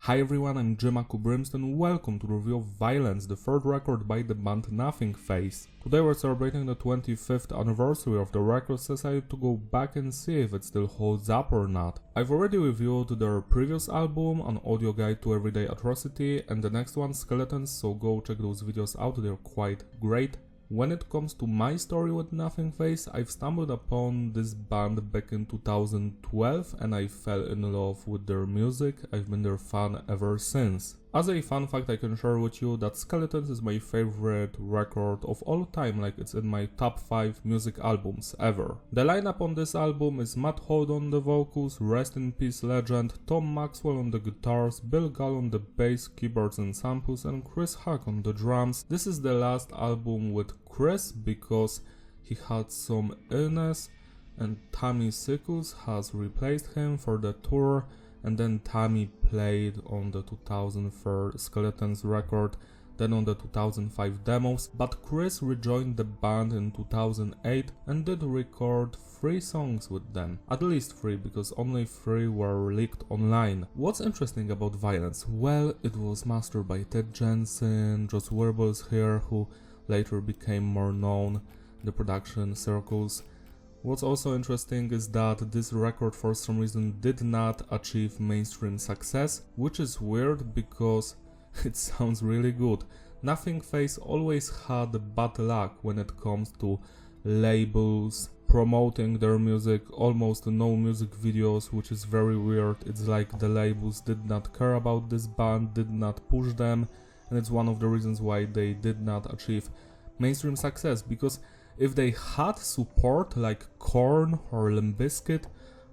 Hi everyone, I'm Brimstone. Welcome to the review of Violence, the third record by the band Nothingface. Today we're celebrating the 25th anniversary of the record, so I decided to go back and see if it still holds up or not. I've already reviewed their previous album, An Audio Guide to Everyday Atrocity, and the next one, Skeletons, so go check those videos out, they're quite great. When it comes to my story with Nothingface, I've stumbled upon this band back in 2012 and I fell in love with their music. I've been their fan ever since. As a fun fact, I can share with you that Skeletons is my favorite record of all time, like it's in my top 5 music albums ever. The lineup on this album is Matt Holt on the vocals, rest in peace legend, Tom Maxwell on the guitars, Bill Gall on the bass, keyboards and samples, and Chris Houck on the drums. This is the last album with Chris because he had some illness and Tammy Sickles has replaced him for the tour. And then Tammy played on the 2003 Skeletons record, then on the 2005 demos, but Chris rejoined the band in 2008 and did record 3 songs with them. At least 3, because only 3 were leaked online. What's interesting about Violence? Well, it was mastered by Ted Jensen, Joss Webber's here, who later became more known in the production circles. What's also interesting is that this record for some reason did not achieve mainstream success, which is weird because it sounds really good. Nothingface always had bad luck when it comes to labels promoting their music, almost no music videos, which is very weird. It's like the labels did not care about this band, did not push them, and it's one of the reasons why they did not achieve mainstream success, because if they had support like Korn or Limp Bizkit,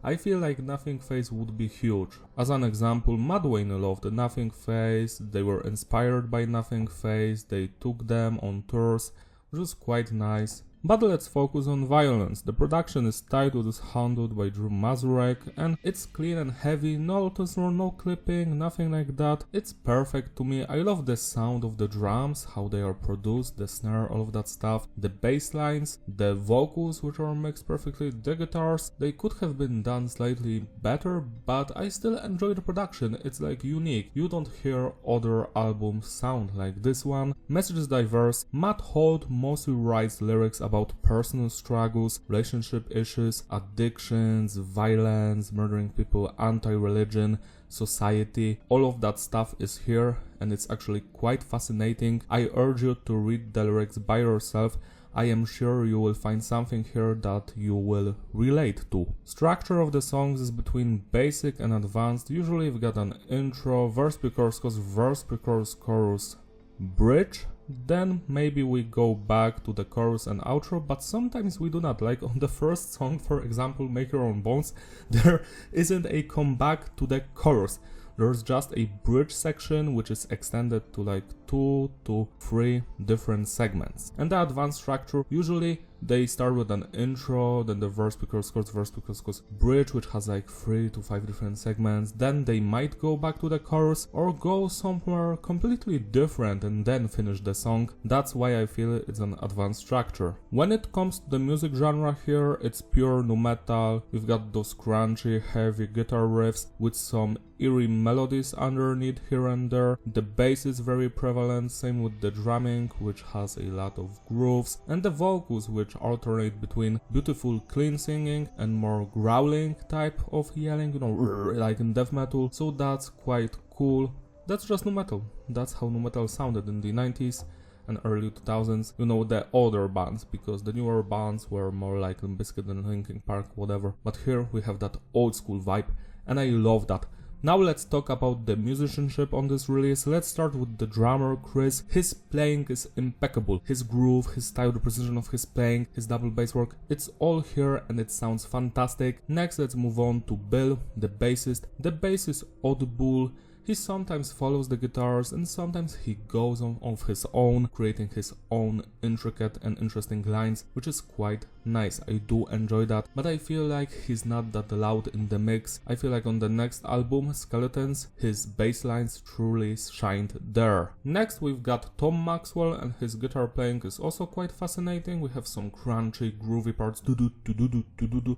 I feel like Nothingface would be huge. As an example, Madwayne loved Nothingface, they were inspired by Nothingface, they took them on tours, which was quite nice. But let's focus on Violence. The production is tight, it is handled by Drew Mazurek, and it's clean and heavy, no autos or no clipping, nothing like that. It's perfect to me. I love the sound of the drums, how they are produced, the snare, all of that stuff, the bass lines, the vocals which are mixed perfectly, the guitars. They could have been done slightly better, but I still enjoy the production. It's like unique. You don't hear other albums sound like this one. Message is diverse. Matt Holt mostly writes lyrics about personal struggles, relationship issues, addictions, violence, murdering people, anti-religion, society. All of that stuff is here and it's actually quite fascinating. I urge you to read the lyrics by yourself. I am sure you will find something here that you will relate to. Structure of the songs is between basic and advanced. Usually we've got an intro, verse, pre-chorus, verse, pre-chorus, chorus, bridge. Then maybe we go back to the chorus and outro, but sometimes we do not. Like on the first song, for example, Make Your Own Bones, there isn't a comeback to the chorus. There's just a bridge section which is extended to like 2 to 3 different segments. And the advanced structure, usually they start with an intro, then the verse, pre-chorus, verse, pre-chorus, bridge, which has like 3 to 5 different segments. Then they might go back to the chorus or go somewhere completely different and then finish the song. That's why I feel it's an advanced structure. When it comes to the music genre here, it's pure nu metal. We've got those crunchy, heavy guitar riffs with some eerie melodies underneath here and there. The bass is very prevalent, same with the drumming, which has a lot of grooves, and the vocals, which alternate between beautiful clean singing and more growling type of yelling, you know, like in death metal. So that's quite cool. That's just nu metal. That's how nu metal sounded in the 90s and early 2000s, you know, the older bands, because the newer bands were more like Limp Bizkit and Linkin Park, whatever. But here we have that old school vibe and I love that. Now let's talk about the musicianship on this release. Let's start with the drummer, Chris. His playing is impeccable. His groove, his style, the precision of his playing, his double bass work, it's all here and it sounds fantastic. Next, let's move on to Bill, the bassist. The bass is audible. He sometimes follows the guitars and sometimes he goes on of his own, creating his own intricate and interesting lines, which is quite nice. I do enjoy that, but I feel like he's not that loud in the mix. I feel like on the next album, Skeletons, his bass lines truly shined there. Next we've got Tom Maxwell, and his guitar playing is also quite fascinating. We have some crunchy, groovy parts,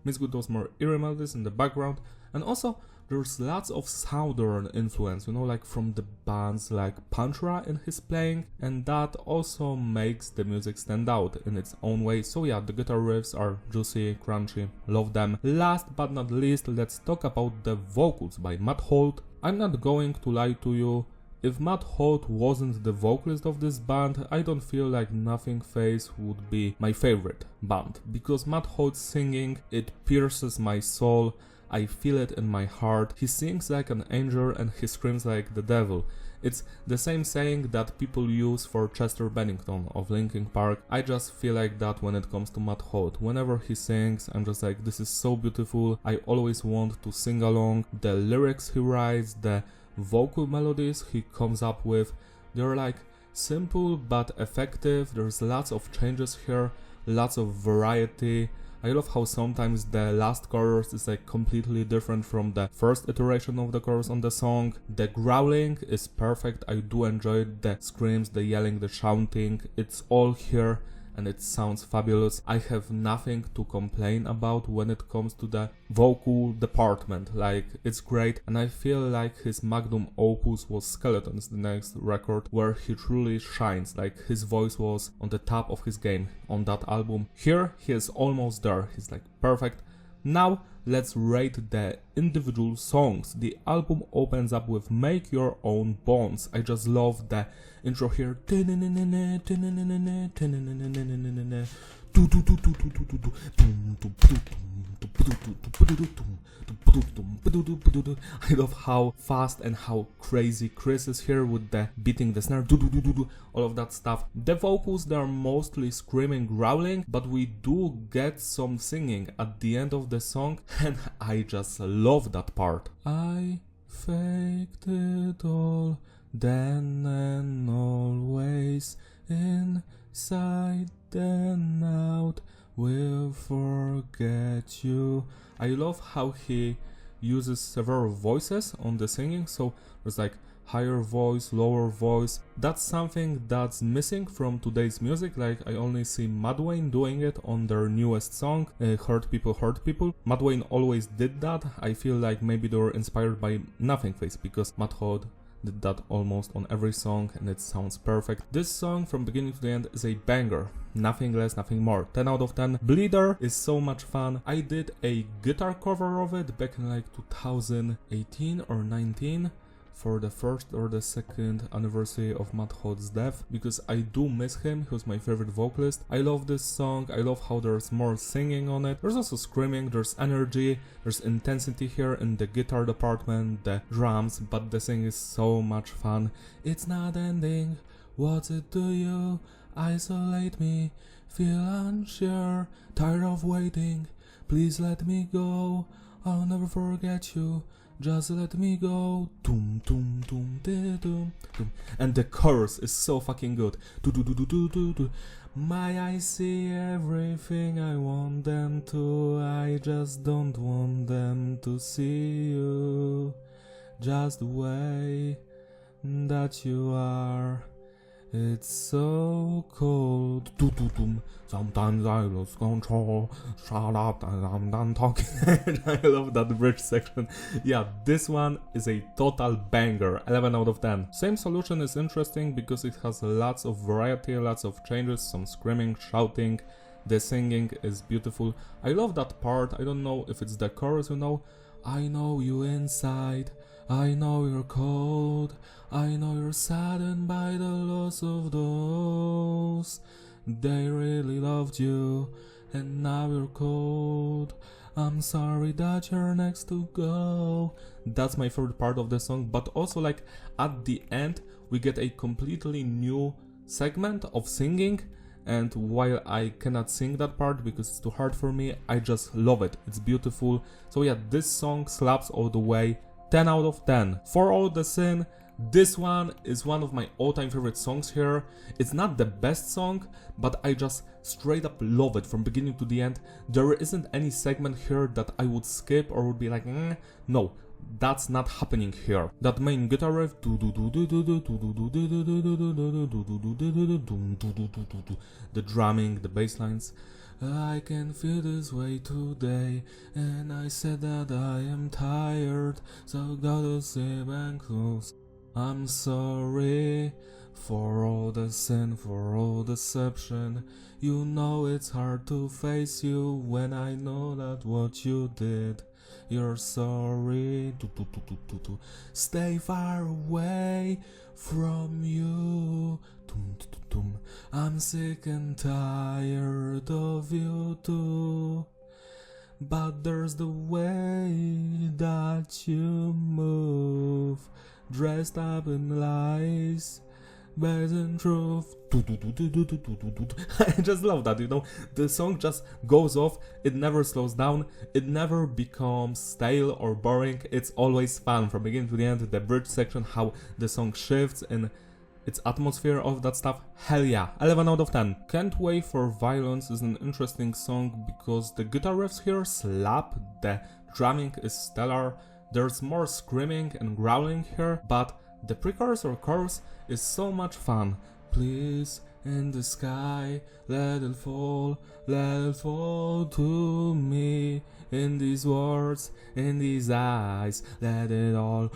mixed with those more eerie melodies in the background, and also there's lots of southern influence, you know, like from the bands like Panchra in his playing, and that also makes the music stand out in its own way. So yeah, the guitar riffs are juicy, crunchy, love them. Last but not least, let's talk about the vocals by Matt Holt. I'm not going to lie to you, if Matt Holt wasn't the vocalist of this band, I don't feel like Nothingface would be my favorite band, because Matt Holt's singing, it pierces my soul, I feel it in my heart. He sings like an angel and he screams like the devil. It's the same saying that people use for Chester Bennington of Linkin Park. I just feel like that when it comes to Matt Holt. Whenever he sings, I'm just like, this is so beautiful, I always want to sing along. The lyrics he writes, the vocal melodies he comes up with, they're like simple but effective. There's lots of changes here, lots of variety. I love how sometimes the last chorus is like completely different from the first iteration of the chorus on the song. The growling is perfect, I do enjoy the screams, the yelling, the shouting, it's all here and it sounds fabulous. I have nothing to complain about when it comes to the vocal department, like it's great, and I feel like his magnum opus was Skeletons, the next record, where he truly shines, like his voice was on the top of his game on that album. Here he is almost there, he's like perfect. Now let's rate the individual songs. The album opens up with Make Your Own Bones. I just love the intro here. I love how fast and how crazy Chris is here with the beating the snare, all of that stuff. The vocals, they are mostly screaming, growling, but we do get some singing at the end of the song, and I just love that part. I faked it all, then and always, inside and out, will forget you. I love how he uses several voices on the singing, so there's like higher voice, lower voice. That's something that's missing from today's music. Like I only see Madwayne doing it on their newest song, Hurt People, Hurt People. Madwayne always did that. I feel like maybe they were inspired by Nothingface, because Matt Holt did that almost on every song and it sounds perfect. This song from beginning to the end is a banger, nothing less, nothing more. 10 out of 10. Bleeder is so much fun. I did a guitar cover of it back in like 2018 or 19 for the first or the second anniversary of Matt Holt's death, because I do miss him. He was my favorite vocalist. I love this song. I love how there's more singing on it. There's also screaming, there's energy, there's intensity here in the guitar department, the drums, but the thing is so much fun. It's not ending. What's it to you? Isolate me. Feel unsure. Tired of waiting. Please let me go. I'll never forget you. Just let me go. Doom, doom, doom, doom, doom. And the chorus is so fucking good. Do do do do do do do. My eyes see everything I want them to. I just don't want them to see you. Just the way that you are. It's so cold. Sometimes I lose control. Shut up and I'm done talking. I love that bridge section. Yeah, this one is a total banger. 11 out of 10. Same Solution is interesting because it has lots of variety, lots of changes, some screaming, shouting. The singing is beautiful. I love that part. I don't know if it's the chorus, you know. I know you inside. I know you're cold. I know you're saddened by the loss of those. They really loved you, and now you're cold. I'm sorry that you're next to go. That's my favorite part of the song, but also like at the end we get a completely new segment of singing, and while I cannot sing that part because it's too hard for me, I just love it. It's beautiful. So yeah, this song slaps all the way. 10 out of 10. For All the Sin, this one is one of my all-time favorite songs here. It's not the best song, but I just straight up love it from beginning to the end. There isn't any segment here that I would skip or would be like, no, that's not happening here. That main guitar riff, the drumming, the bass lines, I can feel this way today, and I said that I am tired, so gotta sleep and close. I'm sorry for all the sin, for all deception. You know it's hard to face you when I know that what you did. You're sorry. Stay far away from you. I'm sick and tired of you too. But there's the way that you move, dressed up in lies, but in truth. I just love that, you know, the song just goes off, it never slows down, it never becomes stale or boring, it's always fun from beginning to the end. The bridge section, how the song shifts and its atmosphere of that stuff, hell yeah, 11 out of 10. Can't Wait for Violence is an interesting song because the guitar riffs here slap, the drumming is stellar, there's more screaming and growling here, but the pre-chorus or chorus is so much fun. Please, in the sky, let it fall to me. In these words, in these eyes, let it all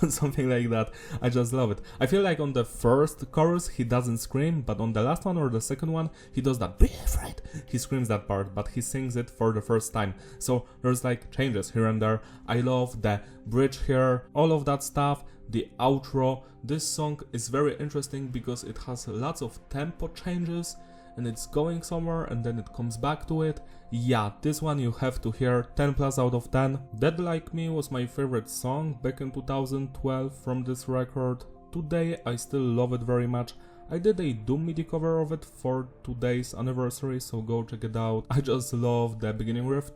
something like that. I just love it. I feel like on the first chorus he doesn't scream, but on the last one or the second one he does that. Be afraid. He screams that part, but he sings it for the first time. So there's like changes here and there. I love the bridge here, all of that stuff. The outro. This song is very interesting because it has lots of tempo changes and it's going somewhere and then it comes back to it. Yeah, this one you have to hear, 10 plus out of 10. Dead Like Me was my favorite song back in 2012 from this record. Today I still love it very much. I did a Doom MIDI cover of it for today's anniversary, so go check it out. I just love the beginning riff.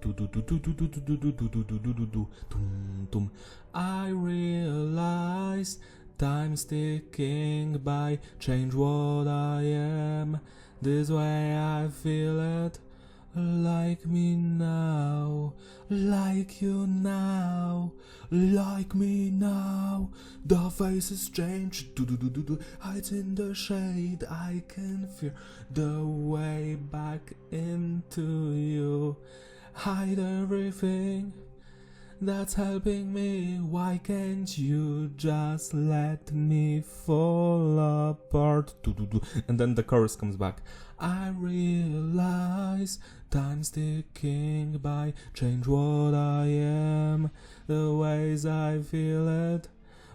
I realize time's ticking by, change what I am. This way I feel it. Like me now, like you now, like me now. The faces change, hides in the shade. I can feel the way back into you. Hide everything that's helping me. Why can't you just let me fall apart? And then the chorus comes back. I realize time's ticking by, change what I am, the ways I feel it.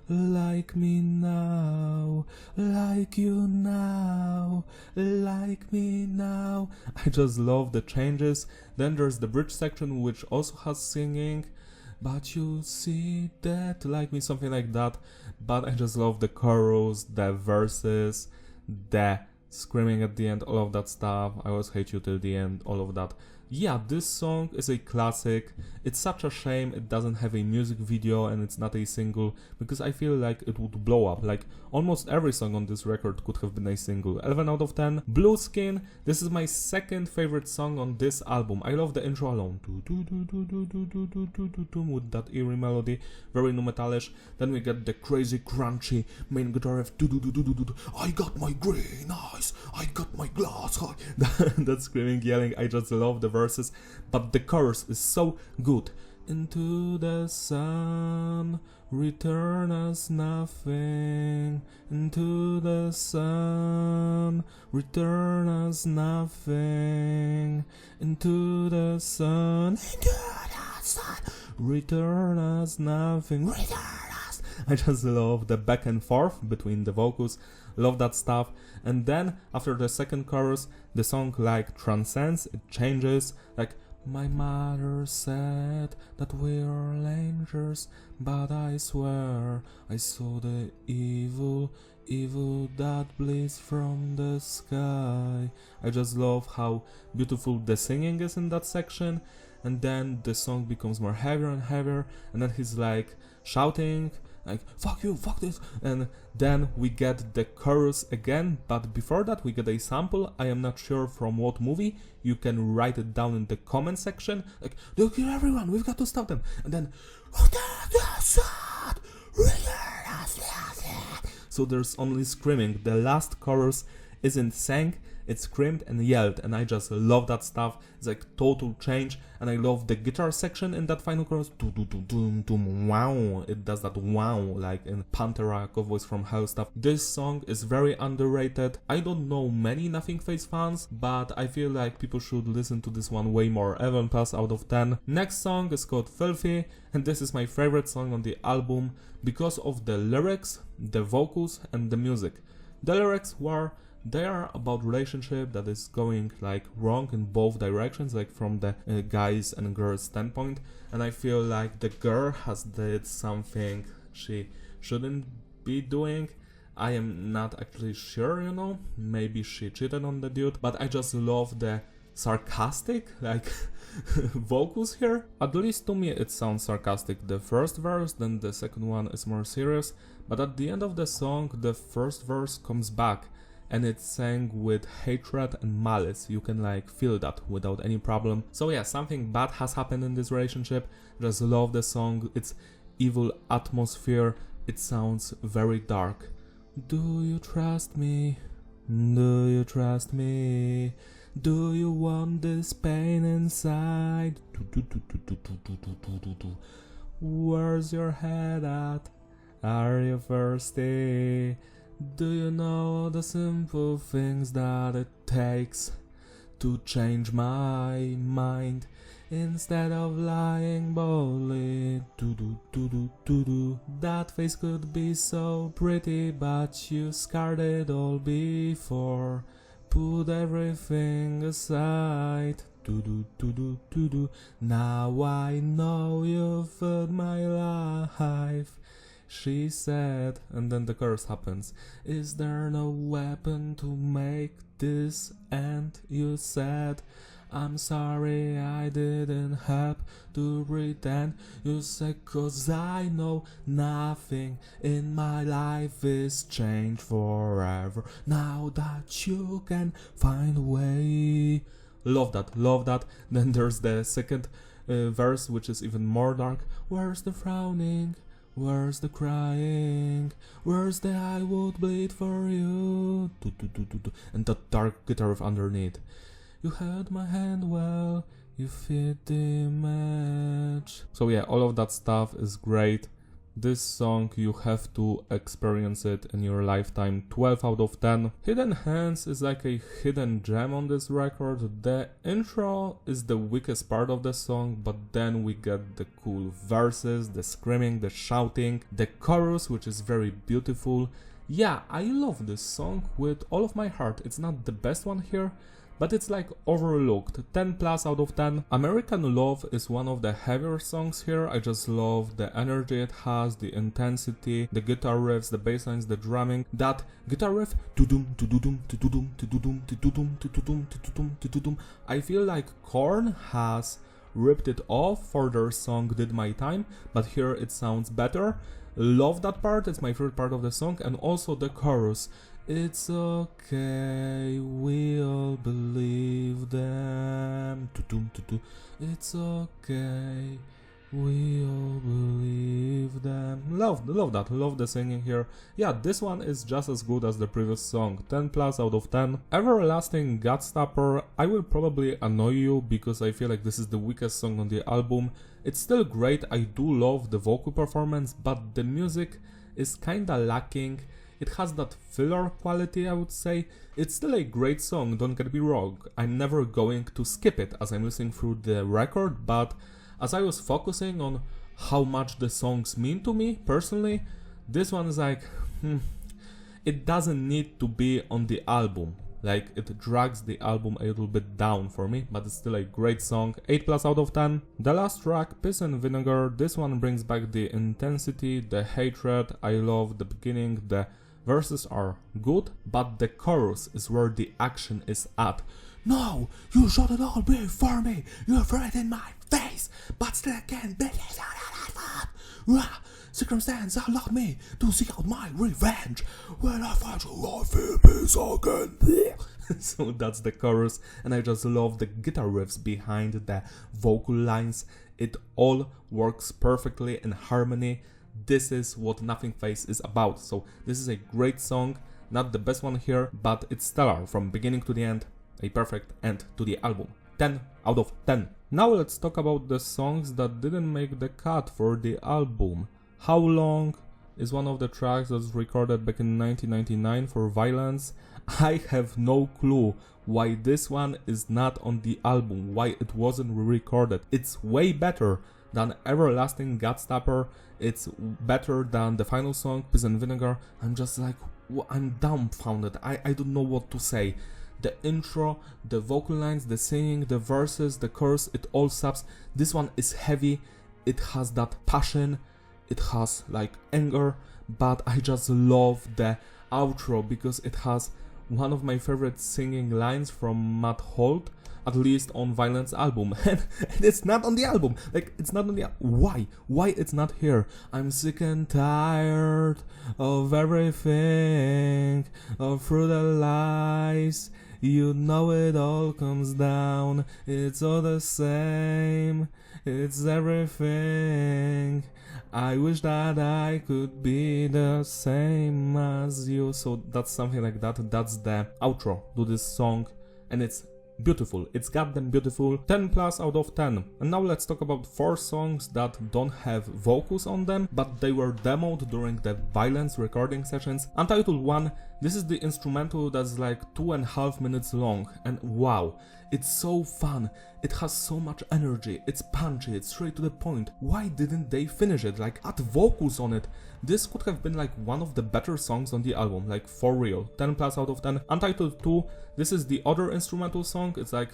Like me now, like you now, like me now. I just love the changes. Then there's the bridge section which also has singing. But you see that, like me, something like that. But I just love the chorus, the verses, the screaming at the end, all of that stuff. I always hate you till the end, all of that. Yeah, this song is a classic. It's such a shame it doesn't have a music video and it's not a single, because I feel like it would blow up. Like almost every song on this record could have been a single. 11 out of 10. Blue Skin, this is my second favorite song on this album. I love the intro alone. With that eerie melody, very nu metalish. Then we get the crazy crunchy main guitar riff. I got my green eyes, I got my glass high. That screaming, yelling, I just love the verses, but the chorus is so good. Into the sun, return as nothing. Into the sun, return as nothing. Into the sun, return as nothing. I just love the back and forth between the vocals, love that stuff. And then after the second chorus, the song like transcends, it changes, like my mother said that we're angels, but I swear I saw the evil that bleeds from the sky. I just love how beautiful the singing is in that section. And then the song becomes more heavier and heavier, and then he's like shouting like fuck you, fuck this, and then we get the chorus again, but before that we get a sample. I am not sure from what movie. You can write it down in the comment section, like they'll kill everyone, we've got to stop them, and then so there's only screaming. The last chorus isn't sang, it screamed and yelled, and I just love that stuff. It's like total change, and I love the guitar section in that final chorus. Wow, it does that wow like in Pantera, Voice from Hell stuff. This song is very underrated. I don't know many Nothingface fans, but I feel like people should listen to this one way more. 11 plus out of 10. Next song is called Filthy, and this is my favorite song on the album because of the lyrics, the vocals, and the music. The lyrics they are about relationship that is going like wrong in both directions, like from the guys and girls standpoint, and I feel like the girl has did something she shouldn't be doing. I am not actually sure, you know, maybe she cheated on the dude, but I just love the sarcastic like vocals here. At least to me it sounds sarcastic. The first verse, then the second one is more serious, but at the end of the song the first verse comes back and it's sang with hatred and malice. You can like feel that without any problem. So yeah, something bad has happened in this relationship. Just love the song. It's evil atmosphere. It sounds very dark. Do you trust me? Do you trust me? Do you want this pain inside? Where's your head at? Are you thirsty? Do you know the simple things that it takes to change my mind? Instead of lying boldly, that face could be so pretty, but you scarred it all before. Put everything aside. Now I know you've filled my life. She said, and then the chorus happens. Is there no weapon to make this end? You said, I'm sorry I didn't have to pretend. You said, 'cause I know nothing in my life is changed forever. Now that you can find a way. Love that, love that. Then there's the second verse, which is even more dark. Where's the frowning? Where's the crying? Where's the I would bleed for you? And that dark guitar riff underneath. You held my hand well, you fit the image. So yeah, all of that stuff is great. This song, you have to experience it in your lifetime. 12 out of 10. Hidden Hands is like a hidden gem on this record. The intro is the weakest part of the song, but then we get the cool verses, the screaming, the shouting, the chorus, which is very beautiful. Yeah, I love this song with all of my heart. It's not the best one here, but it's like overlooked. 10 plus out of 10. American Love is one of the heavier songs here. I just love the energy it has, the intensity, the guitar riffs, the bass lines, the drumming. That guitar riff, I feel like Korn has ripped it off for their song Did My Time, but here it sounds better. Love that part, it's my favorite part of the song, and also the chorus. It's okay, we all believe them. It's okay, we all believe them. Love that, love the singing here. Yeah, this one is just as good as the previous song. 10 plus out of 10. Everlasting Godstopper, I will probably annoy you because I feel like this is the weakest song on the album. It's still great, I do love the vocal performance, but the music is kinda lacking. It has that filler quality, I would say. It's still a great song, don't get me wrong. I'm never going to skip it as I'm listening through the record, but as I was focusing on how much the songs mean to me, personally, this one is like, it doesn't need to be on the album. Like, it drags the album a little bit down for me, but it's still a great song. 8 plus out of 10. The last track, Piss and Vinegar, this one brings back the intensity, the hatred. I love the beginning, the verses are good, but the chorus is where the action is at. No, you shot it all before me, you threw it in my face, but still I can't beat it. Circumstance allowed me to seek out my revenge. When I find you, I feel peace again. So that's the chorus, and I just love the guitar riffs behind the vocal lines. It all works perfectly in harmony. This is what Nothingface is about. So this is a great song. not the best one here, but it's stellar from beginning to the end, a perfect end to the album. 10 out of 10. Now let's talk about the songs that didn't make the cut for the album. How Long is one of the tracks that's recorded back in 1999 for Violence. I have no clue why this one is not on the album, why it wasn't re-recorded. It's way better than Everlasting Godstopper, it's better than the final song, Piss and Vinegar. I'm just like, I'm dumbfounded, I don't know what to say. The intro, the vocal lines, the singing, the verses, the chorus, it all slaps. This one is heavy, it has that passion, it has like anger, but I just love the outro because it has one of my favorite singing lines from Matt Holt, at least on Violence album, and it's not on the album, like it's not on the, why it's not here? I'm sick and tired of everything, through the lies, you know it all comes down, it's all the same, it's everything, I wish that I could be the same as you. So that's something like that, that's the outro to this song, and it's beautiful, it's goddamn beautiful. 10 plus out of 10. And now let's talk about 4 songs that don't have vocals on them, but they were demoed during the Violence recording sessions. Untitled 1, this is the instrumental that's like 2.5 minutes long, and wow, it's so fun, it has so much energy, it's punchy, it's straight to the point. Why didn't they finish it, like add vocals on it? This could have been like one of the better songs on the album, like for real. 10 plus out of 10. Untitled 2, this is the other instrumental song, it's like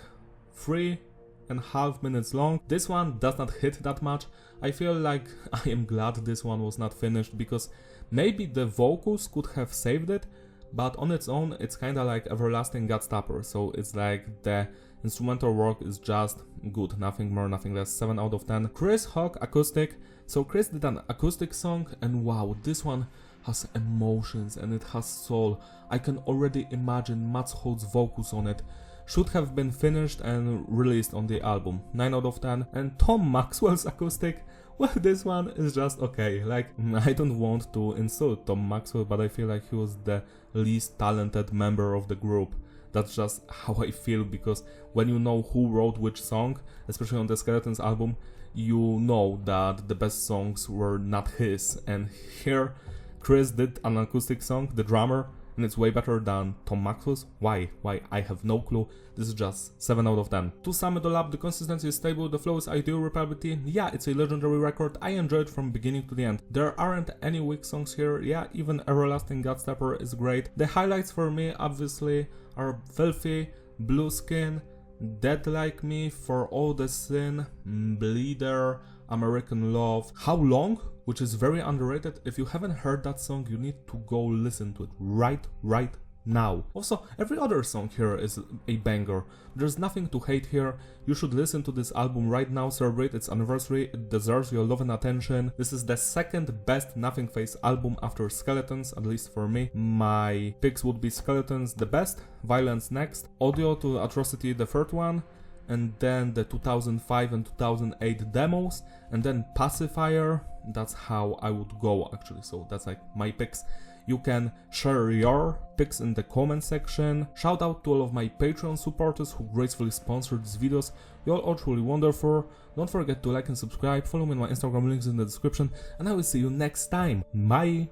3.5 minutes long. This one does not hit that much. I feel like I am glad this one was not finished, because maybe the vocals could have saved it, but on its own it's kinda like Everlasting Godstopper, so it's like the instrumental work is just good, nothing more, nothing less. 7 out of 10. Chris Houck Acoustic. So Chris did an acoustic song, and wow, this one has emotions and it has soul. I can already imagine Matt Holt's vocals on it. Should have been finished and released on the album. 9 out of 10. And Tom Maxwell's Acoustic, well, this one is just okay. Like, I don't want to insult Tom Maxwell, but I feel like he was the least talented member of the group. That's just how I feel, because when you know who wrote which song, especially on the Skeletons album, you know that the best songs were not his. And here, Chris did an acoustic song, the drummer, and it's way better than Tom Maxwell's. Why? I have no clue. This is just 7 out of 10. To sum it all up, the consistency is stable, the flow is ideal, repeatability, yeah, it's a legendary record, I enjoyed from beginning to the end. There aren't any weak songs here, yeah, even Everlasting Godstopper is great. The highlights for me, obviously, are Filthy, Blue Skin, Dead Like Me, For All the Sin, Bleeder, American Love, How Long, which is very underrated. If you haven't heard that song, you need to go listen to it right now. Also, every other song here is a banger. There's nothing to hate here. You should listen to this album right now, celebrate its anniversary, it deserves your love and attention. This is the second best Nothingface album after Skeletons, at least for me. My picks would be Skeletons the best, Violence next, Audio to Atrocity the third one, and then the 2005 and 2008 demos, and then Pacifier. That's how I would go actually, so that's like my picks. You can share your picks in the comment section. Shout out to all of my Patreon supporters who gracefully sponsored these videos. You're all truly wonderful. Don't forget to like and subscribe, follow me on my Instagram, links in the description, and I will see you next time. Bye!